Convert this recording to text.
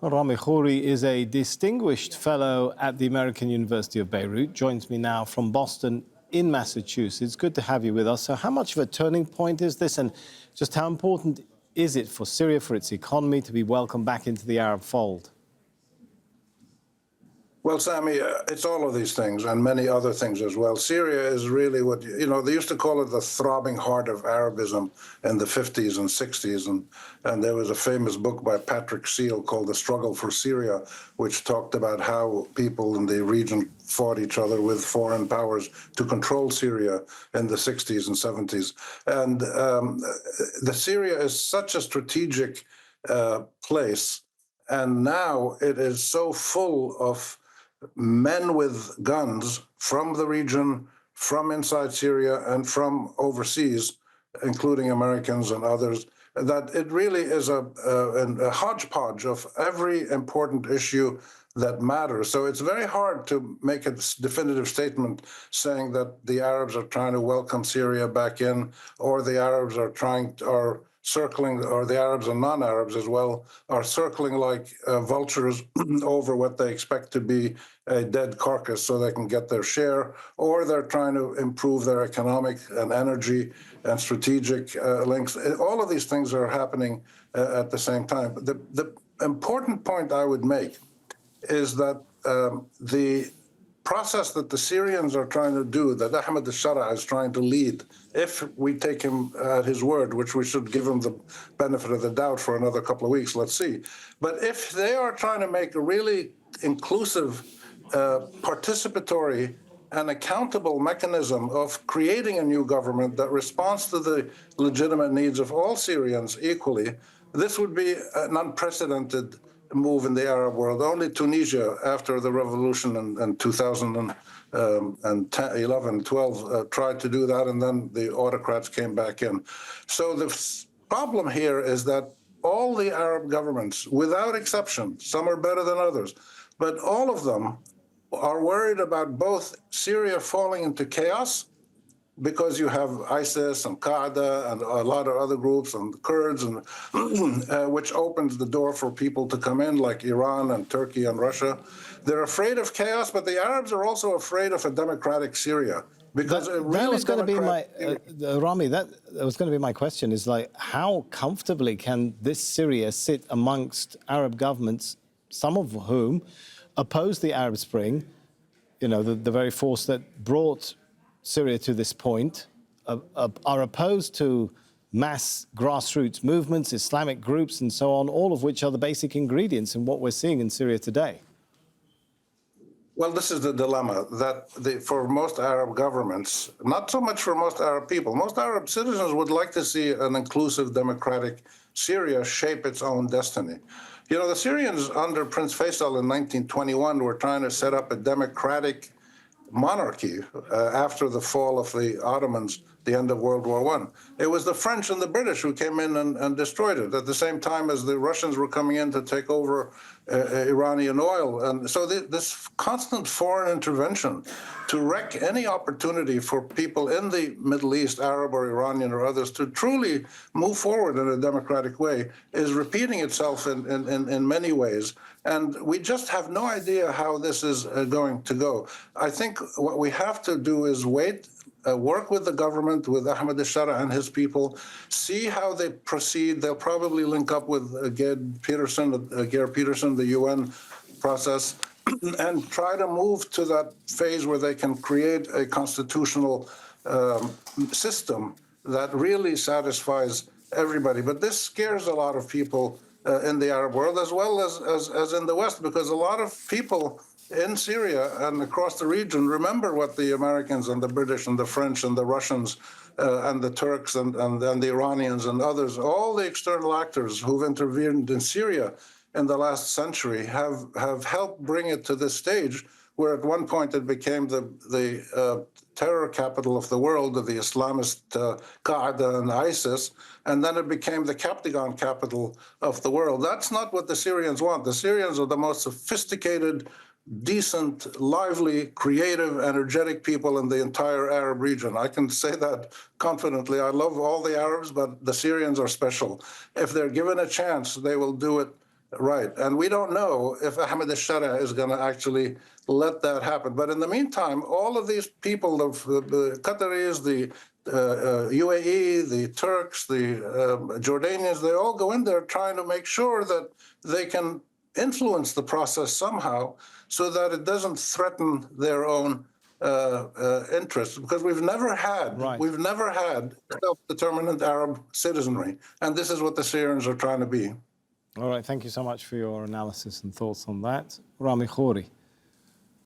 Rami Khouri is a distinguished fellow at the American University of Beirut, joins me now from Boston in Massachusetts. Good to have you with us. So how much of a turning point is this, and just how important is it for Syria, for its economy, to be welcomed back into the Arab fold? Well, Sammy, it's all of these things and many other things as well. Syria is really what, they used to call it the throbbing heart of Arabism in the 50s and 60s. And there was a famous book by Patrick Seal called The Struggle for Syria, which talked about how people in the region fought each other with foreign powers to control Syria in the 60s and 70s. And the Syria is such a strategic place. And now it is so full of men with guns from the region, from inside Syria, and from overseas, including Americans and others, that it really is a hodgepodge of every important issue that matters. So it's very hard to make a definitive statement saying that the Arabs are trying to welcome Syria back in, or the Arabs are circling, or the Arabs and non-Arabs as well, are circling like vultures over what they expect to be a dead carcass so they can get their share, or they're trying to improve their economic and energy and strategic links. All of these things are happening at the same time. The important point I would make is that the process that the Syrians are trying to do, that Ahmed al-Shara is trying to lead, if we take him at his word, which we should give him the benefit of the doubt for another couple of weeks, let's see. But if they are trying to make a really inclusive, participatory and accountable mechanism of creating a new government that responds to the legitimate needs of all Syrians equally, this would be an unprecedented move in the Arab world. Only Tunisia, after the revolution in 2011, 12, tried to do that, and then the autocrats came back in. So the problem here is that all the Arab governments, without exception, some are better than others, but all of them are worried about both Syria falling into chaos, because you have ISIS and Qaeda and a lot of other groups and Kurds, and which opens the door for people to come in, like Iran and Turkey and Russia. They're afraid of chaos, but the Arabs are also afraid of a democratic Syria. Because that was going to be my Rami. That was going to be my question. Is like, how comfortably can this Syria sit amongst Arab governments, some of whom oppose the Arab Spring? You know, the very force that brought Syria to this point, are opposed to mass grassroots movements, Islamic groups, and so on, all of which are the basic ingredients in what we're seeing in Syria today. Well, this is the dilemma that for most Arab governments, not so much for most Arab people, most Arab citizens would like to see an inclusive, democratic Syria shape its own destiny. You know, the Syrians under Prince Faisal in 1921 were trying to set up a democratic monarchy after the fall of the Ottomans, the end of World War I. It was the French and the British who came in and destroyed it at the same time as the Russians were coming in to take over Iranian oil. And so this constant foreign intervention to wreck any opportunity for people in the Middle East, Arab or Iranian or others, to truly move forward in a democratic way is repeating itself in many ways. And we just have no idea how this is going to go. I think what we have to do is wait, work with the government, with Ahmed al-Shara and his people, see how they proceed. They'll probably link up with Geir Peterson, the UN process, and try to move to that phase where they can create a constitutional system that really satisfies everybody. But this scares a lot of people in the Arab world, as well as in the West, because a lot of people in Syria and across the region remember what the Americans and the British and the French and the Russians and the Turks and the Iranians and others, all the external actors who've intervened in Syria in the last century have helped bring it to this stage where at one point it became the terror capital of the world, of the Islamist Qaeda and ISIS, and then it became the Captagon capital of the world. That's not what the Syrians want. The Syrians are the most sophisticated, decent, lively, creative, energetic people in the entire Arab region. I can say that confidently. I love all the Arabs, but the Syrians are special. If they're given a chance, they will do it Right. And we don't know if Ahmed al-Sharia is going to actually let that happen. But in the meantime, all of these people, the Qataris, the UAE, the Turks, the Jordanians, they all go in there trying to make sure that they can influence the process somehow so that it doesn't threaten their own interests. Because we've never had self-determinant Arab citizenry. And this is what the Syrians are trying to be. All right, thank you so much for your analysis and thoughts on that. Rami Khouri.